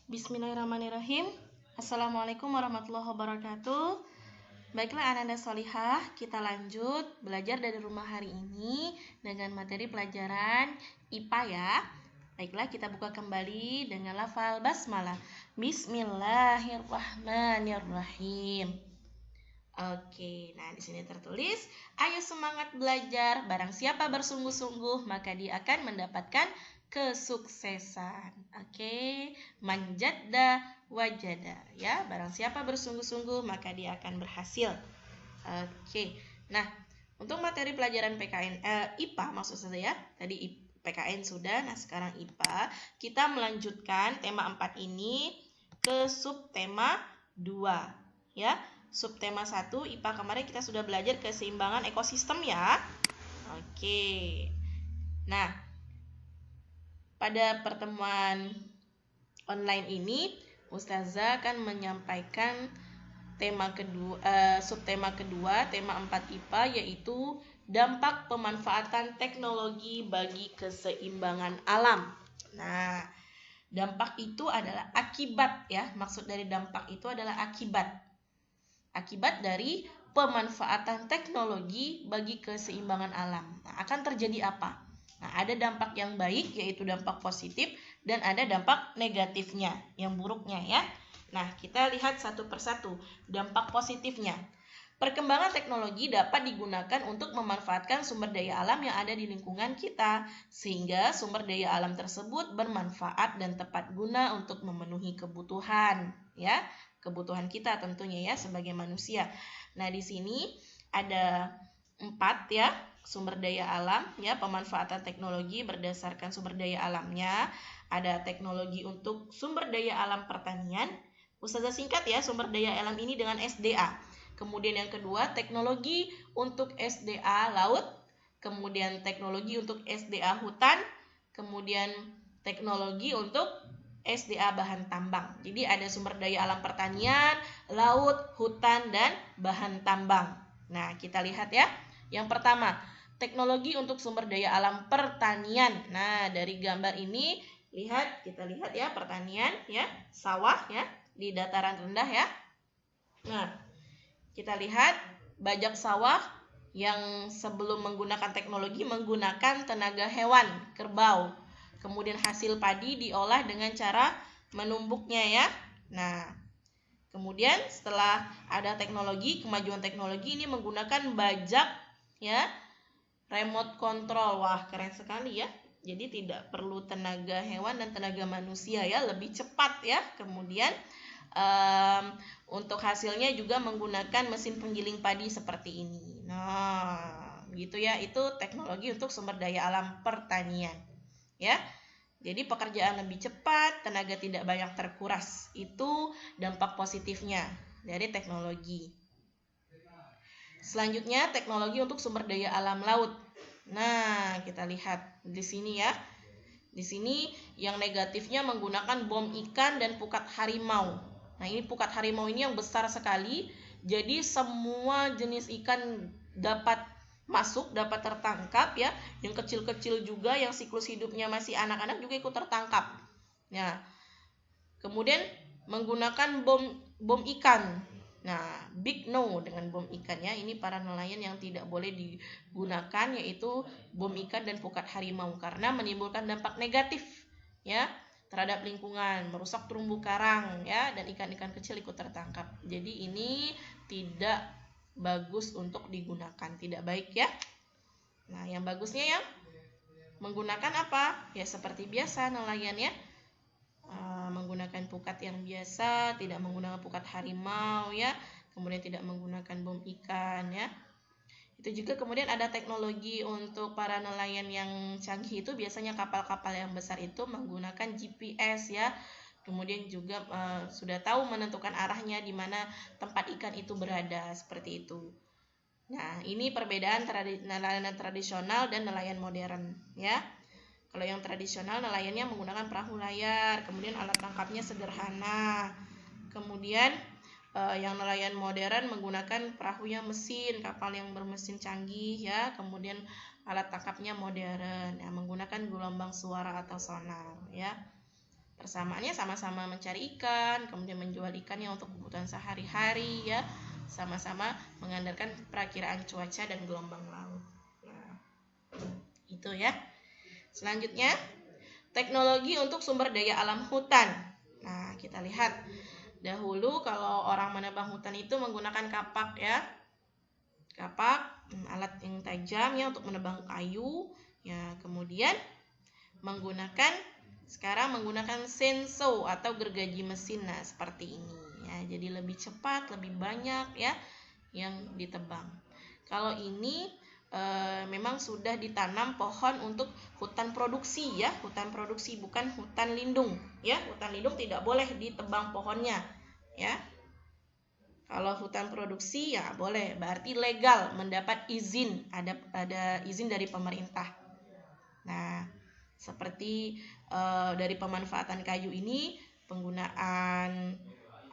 Bismillahirrahmanirrahim. Assalamualaikum warahmatullahi wabarakatuh. Baiklah anak-anak solihah, kita lanjut belajar dari rumah hari ini dengan materi pelajaran IPA ya. Baiklah, kita buka kembali dengan lafal basmalah. Bismillahirrahmanirrahim. Oke, nah di sini tertulis, ayo semangat belajar, barang siapa bersungguh-sungguh maka dia akan mendapatkan kesuksesan. Oke, manjadda wajada ya, barang siapa bersungguh-sungguh maka dia akan berhasil. Oke, nah untuk materi pelajaran IPA maksud saya ya, tadi PKN sudah, nah sekarang IPA kita melanjutkan tema 4 ini ke subtema 2 ya. Subtema 1 IPA kemarin kita sudah belajar keseimbangan ekosistem ya. Oke. Nah, pada pertemuan online ini Ustazah akan menyampaikan subtema kedua, tema 4 IPA, yaitu dampak pemanfaatan teknologi bagi keseimbangan alam. Nah, dampak itu adalah akibat ya. Maksud dari dampak itu adalah akibat dari pemanfaatan teknologi bagi keseimbangan alam. Nah, akan terjadi apa? Nah, ada dampak yang baik yaitu dampak positif dan ada dampak negatifnya, yang buruknya ya. Nah, kita lihat satu persatu dampak positifnya. Perkembangan teknologi dapat digunakan untuk memanfaatkan sumber daya alam yang ada di lingkungan kita, sehingga sumber daya alam tersebut bermanfaat dan tepat guna untuk memenuhi kebutuhan, ya, kebutuhan kita tentunya ya sebagai manusia. Nah, di sini ada 4 ya sumber daya alam ya, pemanfaatan teknologi berdasarkan sumber daya alamnya. Ada teknologi untuk sumber daya alam pertanian. Ustazah singkat ya sumber daya alam ini dengan SDA. Kemudian yang kedua, teknologi untuk SDA laut, kemudian teknologi untuk SDA hutan, kemudian teknologi untuk SDA bahan tambang. Jadi ada sumber daya alam pertanian, laut, hutan, dan bahan tambang. Nah, kita lihat ya. Yang pertama, teknologi untuk sumber daya alam pertanian. Nah, dari gambar ini kita lihat ya pertanian ya, sawah ya di dataran rendah ya. Nah, kita lihat bajak sawah yang sebelum menggunakan teknologi menggunakan tenaga hewan, kerbau. Kemudian hasil padi diolah dengan cara menumbuknya ya. Nah, kemudian setelah ada teknologi, kemajuan teknologi ini menggunakan bajak ya, remote control. Wah, keren sekali ya. Jadi tidak perlu tenaga hewan dan tenaga manusia ya, lebih cepat ya. Kemudian untuk hasilnya juga menggunakan mesin penggiling padi seperti ini. Nah, gitu ya, itu teknologi untuk sumber daya alam pertanian. Ya. Jadi pekerjaan lebih cepat, tenaga tidak banyak terkuras. Itu dampak positifnya dari teknologi. Selanjutnya, teknologi untuk sumber daya alam laut. Nah, kita lihat di sini ya. Di sini yang negatifnya menggunakan bom ikan dan pukat harimau. Nah, ini pukat harimau ini yang besar sekali. Jadi semua jenis ikan dapat masuk, dapat tertangkap ya. Yang kecil-kecil juga, yang siklus hidupnya masih anak-anak juga ikut tertangkap. Nah, kemudian menggunakan bom ikan. Nah, big no dengan bom ikan ya. Ini para nelayan yang tidak boleh digunakan, yaitu bom ikan dan pukat harimau, karena menimbulkan dampak negatif ya terhadap lingkungan, merusak terumbu karang ya, dan ikan-ikan kecil ikut tertangkap. Jadi ini tidak bagus untuk digunakan, tidak baik ya. Nah, yang bagusnya ya menggunakan apa? Ya seperti biasa nelayan ya. Menggunakan pukat yang biasa, tidak menggunakan pukat harimau ya, kemudian tidak menggunakan bom ikan ya. Itu juga kemudian ada teknologi untuk para nelayan yang canggih, itu biasanya kapal-kapal yang besar itu menggunakan GPS ya. Kemudian juga sudah tahu menentukan arahnya di mana tempat ikan itu berada, seperti itu. Nah, ini perbedaan nelayan tradisional dan nelayan modern ya. Kalau yang tradisional nelayannya menggunakan perahu layar, kemudian alat tangkapnya sederhana. Kemudian yang nelayan modern menggunakan perahu yang mesin, kapal yang bermesin canggih ya, kemudian alat tangkapnya modern ya, menggunakan gelombang suara atau sonar ya. Persamaannya sama-sama mencari ikan, kemudian menjual ikannya untuk kebutuhan sehari-hari ya, sama-sama mengandalkan perakiraan cuaca dan gelombang laut. Nah, itu ya. Selanjutnya, teknologi untuk sumber daya alam hutan. Nah, kita lihat. Dahulu kalau orang menebang hutan itu menggunakan kapak ya. Kapak, alat yang tajam ya untuk menebang kayu. Ya, kemudian sekarang menggunakan senso atau gergaji mesin. Nah, seperti ini ya. Jadi lebih cepat, lebih banyak ya yang ditebang. Kalau ini memang sudah ditanam pohon untuk hutan produksi ya, hutan produksi bukan hutan lindung ya. Hutan lindung tidak boleh ditebang pohonnya ya. Kalau hutan produksi ya boleh, berarti legal, mendapat izin, ada izin dari pemerintah. Nah, seperti dari pemanfaatan kayu ini, penggunaan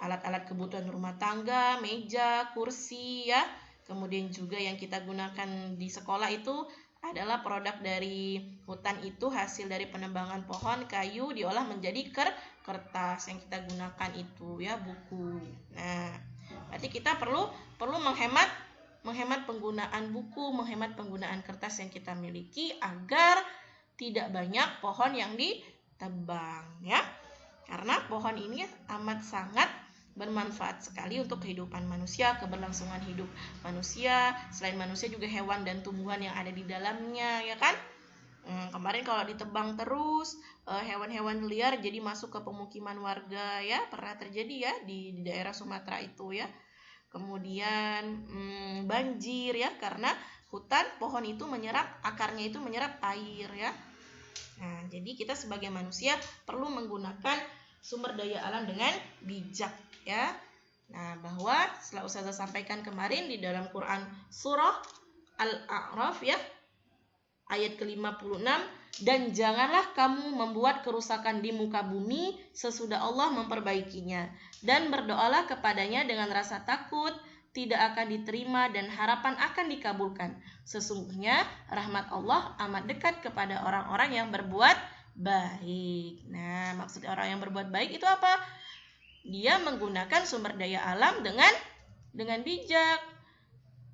alat-alat kebutuhan rumah tangga, meja, kursi ya. Kemudian juga yang kita gunakan di sekolah itu adalah produk dari hutan itu, hasil dari penebangan pohon, kayu diolah menjadi kertas yang kita gunakan itu ya, buku. Nah, berarti kita perlu menghemat penggunaan buku, menghemat penggunaan kertas yang kita miliki agar tidak banyak pohon yang ditebang ya. Karena pohon ini amat sangat bermanfaat sekali untuk kehidupan manusia, keberlangsungan hidup manusia, selain manusia juga hewan dan tumbuhan yang ada di dalamnya ya kan. Kemarin kalau ditebang terus hewan-hewan liar jadi masuk ke pemukiman warga ya, pernah terjadi ya di daerah Sumatera itu ya. Kemudian banjir ya, karena hutan pohon itu akarnya itu menyerap air ya. Nah, jadi kita sebagai manusia perlu menggunakan sumber daya alam dengan bijak ya. Nah, bahwa setelah Ustazah sampaikan kemarin di dalam Quran surah Al-A'raf ya, ayat ke-56, dan janganlah kamu membuat kerusakan di muka bumi sesudah Allah memperbaikinya, dan berdoalah kepadanya dengan rasa takut tidak akan diterima dan harapan akan dikabulkan. Sesungguhnya rahmat Allah amat dekat kepada orang-orang yang berbuat baik. Nah, maksud orang yang berbuat baik itu apa? Dia menggunakan sumber daya alam dengan bijak,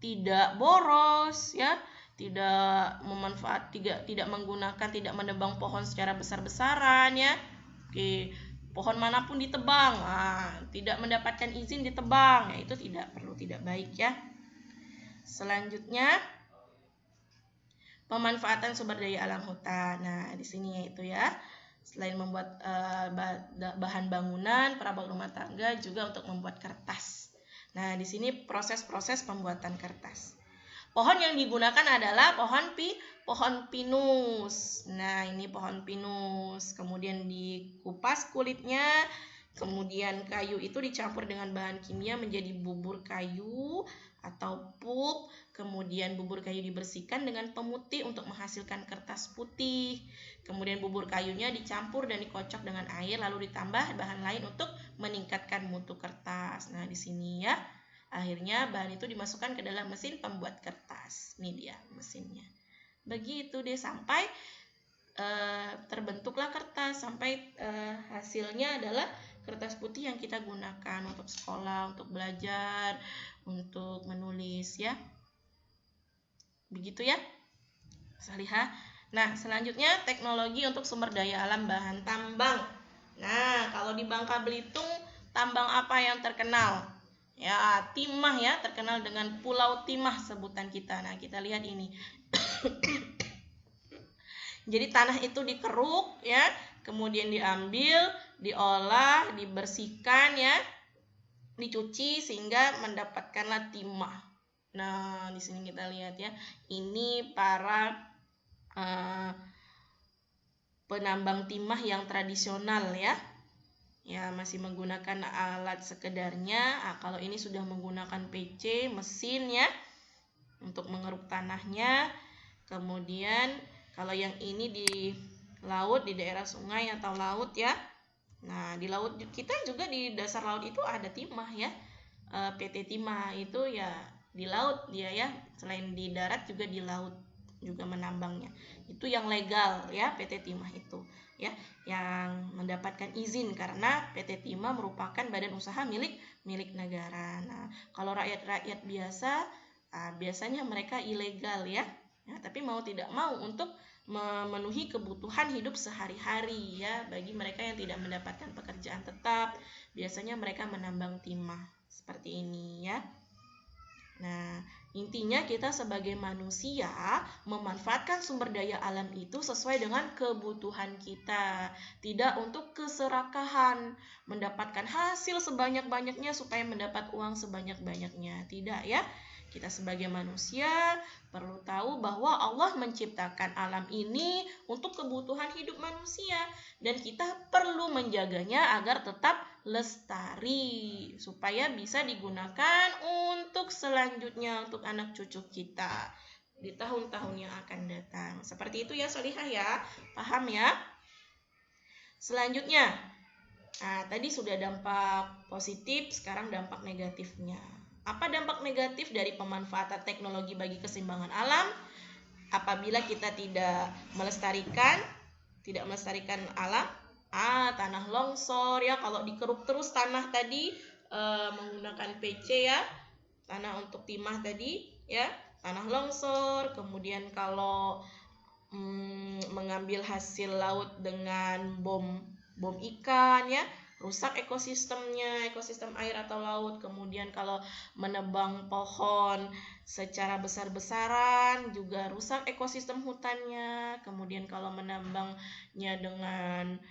tidak boros ya, tidak menebang pohon secara besar-besaran ya. Oke, pohon manapun ditebang, tidak mendapatkan izin ditebang, ya itu tidak baik ya. Selanjutnya, pemanfaatan sumber daya alam hutan. Nah, di sini yaitu ya, selain membuat bahan bangunan, perabot rumah tangga, juga untuk membuat kertas. Nah, di sini proses-proses pembuatan kertas. Pohon yang digunakan adalah pohon pinus. Nah, ini pohon pinus. Kemudian dikupas kulitnya, kemudian kayu itu dicampur dengan bahan kimia menjadi bubur kayu atau pulp. Kemudian bubur kayu dibersihkan dengan pemutih untuk menghasilkan kertas putih. Kemudian bubur kayunya dicampur dan dikocok dengan air, lalu ditambah bahan lain untuk meningkatkan mutu kertas. Nah, di sini ya, akhirnya bahan itu dimasukkan ke dalam mesin pembuat kertas. Ini dia mesinnya. Begitu deh sampai terbentuklah kertas, sampai hasilnya adalah kertas putih yang kita gunakan untuk sekolah, untuk belajar, untuk menulis ya. Begitu ya, Salihah. Nah, selanjutnya teknologi untuk sumber daya alam bahan tambang. Nah, kalau di Bangka Belitung, tambang apa yang terkenal? Ya, timah ya, terkenal dengan Pulau Timah sebutan kita. Nah, kita lihat ini. Jadi tanah itu dikeruk ya, kemudian diambil, diolah, dibersihkan ya, dicuci sehingga mendapatkanlah timah. Nah, di sini kita lihat ya, ini para penambang timah yang tradisional ya. Ya, masih menggunakan alat sekedarnya. Kalau ini sudah menggunakan PC, mesin ya, untuk mengeruk tanahnya. Kemudian kalau yang ini di laut, di daerah sungai atau laut ya. Nah, di laut kita juga, di dasar laut itu ada timah ya. PT Timah itu ya di laut dia ya, selain di darat juga di laut. juga menambangnya. Itu yang legal ya, PT Timah itu ya, yang mendapatkan izin karena PT Timah merupakan badan usaha milik negara. Nah, kalau rakyat biasa biasanya mereka ilegal ya. Tapi mau tidak mau untuk memenuhi kebutuhan hidup sehari-hari ya, bagi mereka yang tidak mendapatkan pekerjaan tetap, biasanya mereka menambang timah seperti ini ya. Nah, intinya kita sebagai manusia memanfaatkan sumber daya alam itu sesuai dengan kebutuhan kita, tidak untuk keserakahan, mendapatkan hasil sebanyak-banyaknya supaya mendapat uang sebanyak-banyaknya, tidak ya. Kita sebagai manusia perlu tahu bahwa Allah menciptakan alam ini untuk kebutuhan hidup manusia dan kita perlu menjaganya agar tetap lestari supaya bisa digunakan untuk selanjutnya, untuk anak cucu kita di tahun-tahun yang akan datang. Seperti itu ya Solihah ya, paham ya? Selanjutnya, tadi sudah dampak positif, sekarang dampak negatifnya. Apa dampak negatif dari pemanfaatan teknologi bagi keseimbangan alam? Apabila kita tidak melestarikan alam, tanah longsor ya, kalau dikeruk terus tanah tadi menggunakan PC ya, tanah untuk timah tadi ya, tanah longsor. Kemudian kalau mengambil hasil laut dengan bom ikan ya, rusak ekosistemnya, ekosistem air atau laut. Kemudian kalau menebang pohon secara besar-besaran juga rusak ekosistem hutannya. Kemudian kalau menambangnya dengan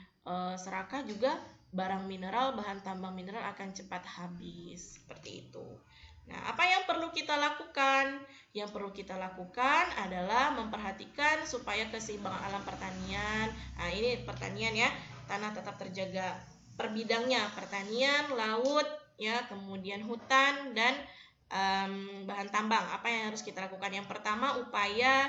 serakah juga bahan tambang mineral akan cepat habis. Seperti itu. Nah, apa yang perlu kita lakukan? Yang perlu kita lakukan adalah memperhatikan supaya keseimbangan alam pertanian. Nah, ini pertanian ya, tanah tetap terjaga per bidangnya, pertanian, laut ya, kemudian hutan dan bahan tambang. Apa yang harus kita lakukan? Yang pertama, upaya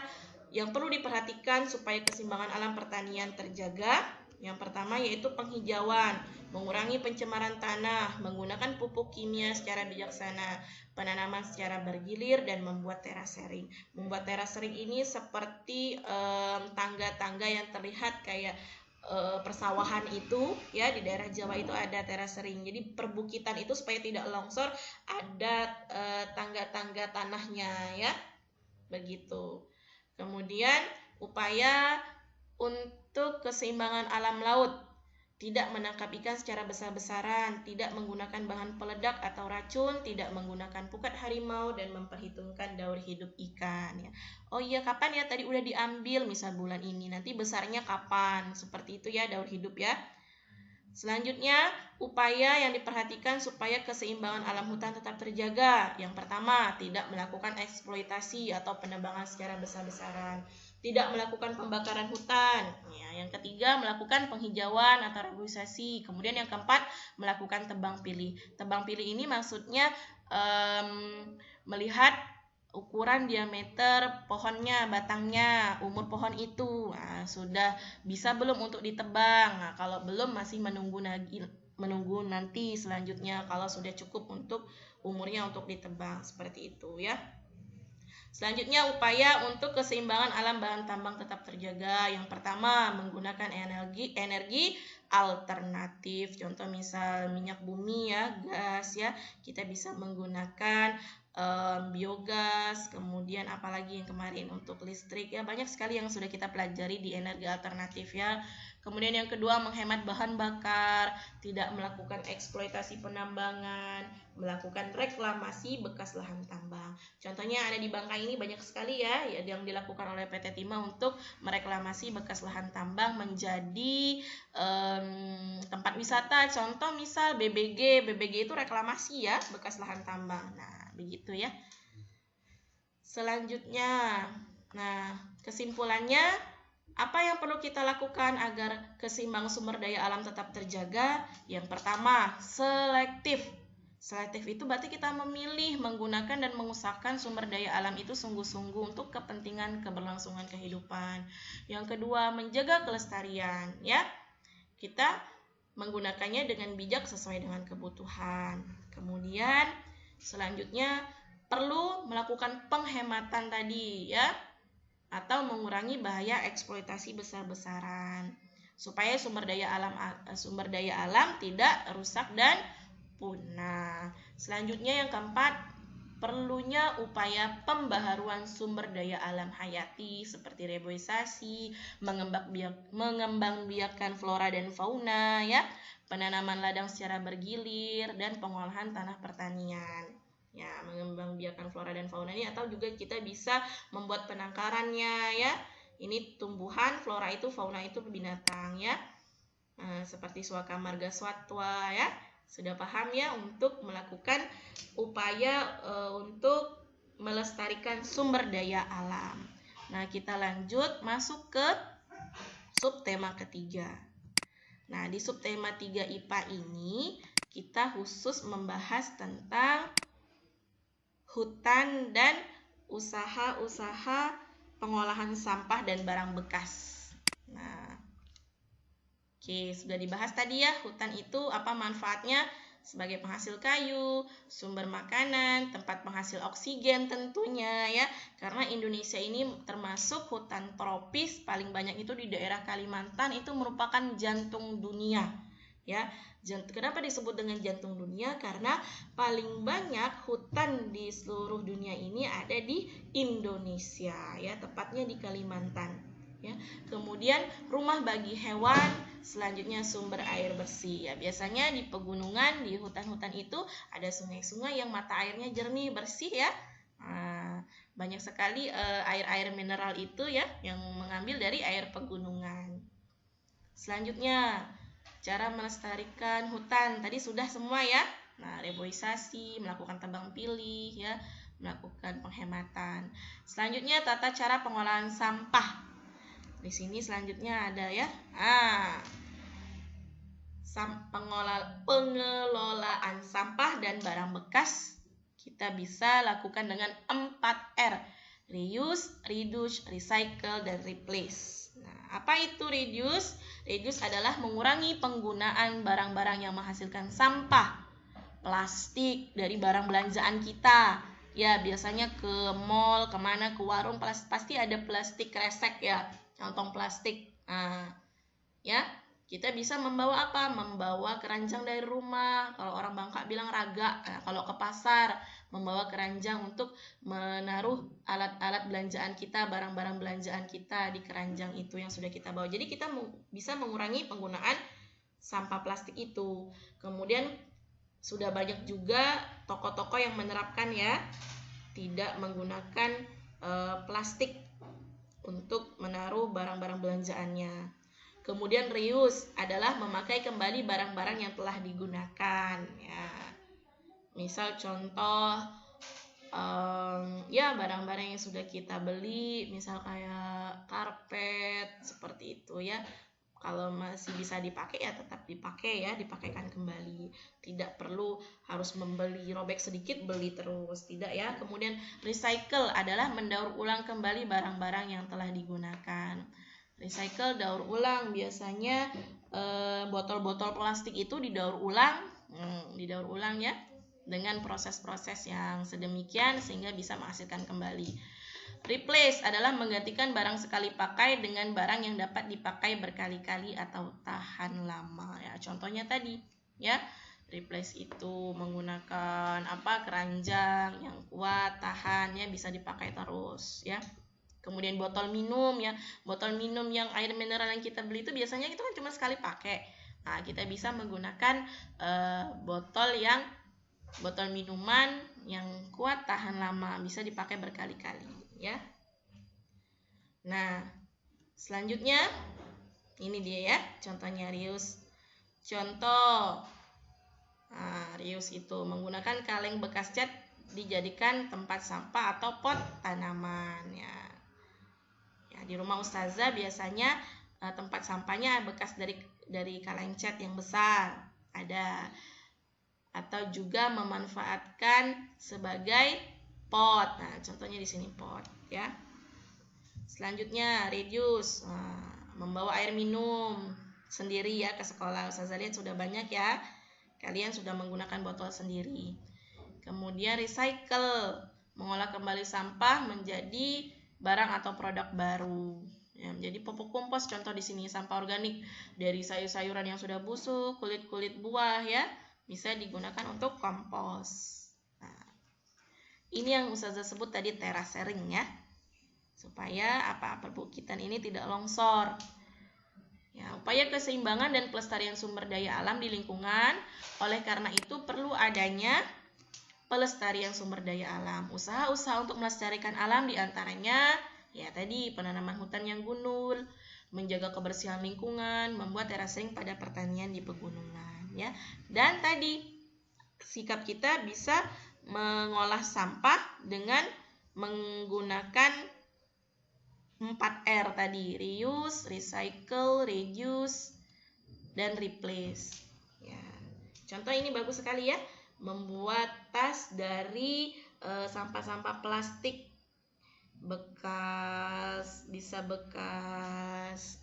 yang perlu diperhatikan supaya keseimbangan alam pertanian terjaga. Yang pertama yaitu penghijauan, mengurangi pencemaran tanah, menggunakan pupuk kimia secara bijaksana, penanaman secara bergilir, dan membuat terasering. Membuat terasering ini seperti tangga-tangga yang terlihat kayak persawahan itu ya, di daerah Jawa itu ada terasering. Jadi perbukitan itu supaya tidak longsor ada tangga-tangga tanahnya ya, begitu. Kemudian upaya untuk keseimbangan alam laut, tidak menangkap ikan secara besar-besaran, tidak menggunakan bahan peledak atau racun, tidak menggunakan pukat harimau, dan memperhitungkan daur hidup ikan ya. Oh iya, kapan ya tadi udah diambil, misal bulan ini, nanti besarnya kapan, seperti itu ya daur hidup ya. Selanjutnya, upaya yang diperhatikan supaya keseimbangan alam hutan tetap terjaga. Yang pertama, tidak melakukan eksploitasi atau penebangan secara besar-besaran, tidak melakukan pembakaran hutan ya. Yang ketiga, melakukan penghijauan atau reboisasi. Kemudian yang keempat, melakukan tebang pilih. Tebang pilih ini maksudnya melihat ukuran diameter pohonnya, batangnya, umur pohon itu. Nah, sudah bisa belum untuk ditebang? Nah, kalau belum masih menunggu nanti selanjutnya kalau sudah cukup untuk umurnya untuk ditebang, seperti itu ya. Selanjutnya, upaya untuk keseimbangan alam bahan tambang tetap terjaga. Yang pertama, menggunakan energi alternatif. Contoh misal minyak bumi ya, gas ya. Kita bisa menggunakan biogas, kemudian apalagi yang kemarin untuk listrik ya, banyak sekali yang sudah kita pelajari di energi alternatif ya. Kemudian yang kedua, menghemat bahan bakar, tidak melakukan eksploitasi penambangan, melakukan reklamasi bekas lahan tambang. Contohnya ada di Bangkai ini banyak sekali ya yang dilakukan oleh PT Timah untuk mereklamasi bekas lahan tambang menjadi tempat wisata. Contoh misal BBG itu reklamasi ya bekas lahan tambang. Nah, begitu ya. Selanjutnya, nah kesimpulannya, apa yang perlu kita lakukan agar keseimbangan sumber daya alam tetap terjaga? Yang pertama, selektif. Selektif itu berarti kita memilih, menggunakan dan mengusahakan sumber daya alam itu sungguh-sungguh untuk kepentingan keberlangsungan kehidupan. Yang kedua, menjaga kelestarian ya. Kita menggunakannya dengan bijak sesuai dengan kebutuhan. Kemudian selanjutnya perlu melakukan penghematan tadi ya. atau mengurangi bahaya eksploitasi besar-besaran supaya sumber daya alam tidak rusak dan punah. Selanjutnya yang keempat, perlunya upaya pembaharuan sumber daya alam hayati seperti reboisasi, mengembangbiakkan flora dan fauna ya, penanaman ladang secara bergilir dan pengolahan tanah pertanian. Ya, mengembangbiakkan flora dan fauna ini atau juga kita bisa membuat penangkarannya ya. Ini tumbuhan, flora itu, fauna itu binatang ya. Seperti suaka marga satwa ya. Sudah paham ya untuk melakukan upaya untuk melestarikan sumber daya alam. Nah, kita lanjut masuk ke subtema ketiga. Nah, di subtema 3 IPA ini kita khusus membahas tentang hutan dan usaha-usaha pengolahan sampah dan barang bekas. Nah, oke, sudah dibahas tadi ya, hutan itu apa manfaatnya? Sebagai penghasil kayu, sumber makanan, tempat penghasil oksigen tentunya ya. Karena Indonesia ini termasuk hutan tropis, paling banyak itu di daerah Kalimantan, itu merupakan jantung dunia. Ya, kenapa disebut dengan jantung dunia? Karena paling banyak hutan di seluruh dunia ini ada di Indonesia ya, tepatnya di Kalimantan ya. Kemudian rumah bagi hewan, selanjutnya sumber air bersih ya. Biasanya di pegunungan, di hutan-hutan itu ada sungai-sungai yang mata airnya jernih bersih ya. Banyak sekali air-air mineral itu ya yang mengambil dari air pegunungan. Selanjutnya cara melestarikan hutan tadi sudah semua ya. Nah, reboisasi, melakukan tebang pilih ya, melakukan penghematan. Selanjutnya tata cara pengolahan sampah. Di sini selanjutnya ada ya. Pengelolaan sampah dan barang bekas kita bisa lakukan dengan 4R. Reuse, reduce, recycle, dan replace. Nah, apa itu reduce? Reduce adalah mengurangi penggunaan barang-barang yang menghasilkan sampah plastik dari barang belanjaan kita. Ya, biasanya ke mall, kemana, ke warung pasti ada plastik kresek ya, kantong plastik. Ya, kita bisa membawa apa? Membawa keranjang dari rumah. Kalau orang Bangka bilang raga. Kalau ke pasar, membawa keranjang untuk menaruh alat-alat belanjaan kita, barang-barang belanjaan kita di keranjang itu yang sudah kita bawa. Jadi kita bisa mengurangi penggunaan sampah plastik itu. Kemudian sudah banyak juga toko-toko yang menerapkan ya, tidak menggunakan plastik untuk menaruh barang-barang belanjaannya. Kemudian reuse adalah memakai kembali barang-barang yang telah digunakan ya. Misal contoh ya barang-barang yang sudah kita beli, misal kayak karpet seperti itu ya. Kalau masih bisa dipakai ya tetap dipakai ya, dipakaikan kembali. Tidak perlu harus membeli, robek sedikit beli terus, tidak ya. Kemudian recycle adalah mendaur ulang kembali barang-barang yang telah digunakan. Recycle, daur ulang, biasanya botol-botol plastik itu didaur ulang ya, dengan proses-proses yang sedemikian sehingga bisa menghasilkan kembali. Replace adalah menggantikan barang sekali pakai dengan barang yang dapat dipakai berkali-kali atau tahan lama ya. Contohnya tadi ya, replace itu menggunakan keranjang yang kuat, tahan ya, bisa dipakai terus ya. Kemudian botol minum ya, botol minum yang air mineral yang kita beli itu biasanya itu kan cuma sekali pakai. Nah, kita bisa menggunakan botol minuman yang kuat, tahan lama, bisa dipakai berkali-kali ya. Nah, selanjutnya ini dia ya, contohnya reuse. Contoh reuse itu menggunakan kaleng bekas cat dijadikan tempat sampah atau pot tanaman ya. Di rumah ustazah biasanya tempat sampahnya bekas dari kaleng cat yang besar ada, atau juga memanfaatkan sebagai pot. Nah, contohnya di sini pot ya. Selanjutnya reduce, membawa air minum sendiri ya ke sekolah. Ustazah lihat sudah banyak ya, kalian sudah menggunakan botol sendiri. Kemudian recycle, mengolah kembali sampah menjadi barang atau produk baru. Ya, jadi pupuk kompos contoh di sini sampah organik dari sayur-sayuran yang sudah busuk, kulit-kulit buah ya, bisa digunakan untuk kompos. Nah, ini yang Ustazah sebut tadi terasering ya, supaya perbukitan ini tidak longsor. Ya, upaya keseimbangan dan pelestarian sumber daya alam di lingkungan. Oleh karena itu perlu adanya pelestarian sumber daya alam. Usaha-usaha untuk melestarikan alam diantaranya ya tadi penanaman hutan yang gundul, menjaga kebersihan lingkungan, membuat terasering pada pertanian di pegunungan ya. Dan tadi sikap kita bisa mengolah sampah dengan menggunakan 4R tadi, reuse, recycle, reduce, dan replace. Ya. Contoh ini bagus sekali ya, membuat tas dari sampah-sampah plastik bisa bekas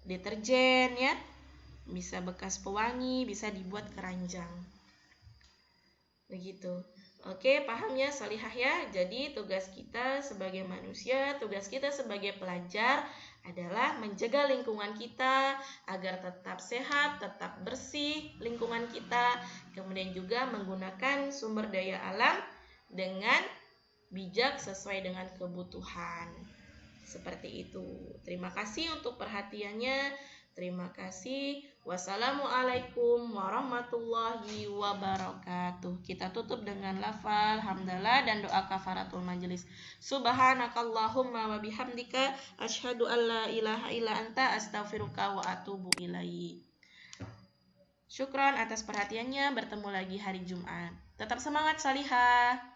deterjen ya, bisa bekas pewangi, bisa dibuat keranjang. Begitu. Oke, paham ya Solihah ya? Jadi tugas kita sebagai manusia, tugas kita sebagai pelajar adalah menjaga lingkungan kita agar tetap sehat, tetap bersih lingkungan kita, kemudian juga menggunakan sumber daya alam dengan bijak sesuai dengan kebutuhan. Seperti itu. Terima kasih untuk perhatiannya. Terima kasih. Wassalamualaikum warahmatullahi wabarakatuh. Kita tutup dengan lafal hamdalah dan doa kafaratul majelis. Subhanakallahumma wa bihamdika asyhadu an la ilaha illa anta astaghfiruka wa atubu ilaik. Syukron atas perhatiannya. Bertemu lagi hari Jumat. Tetap semangat Salihah.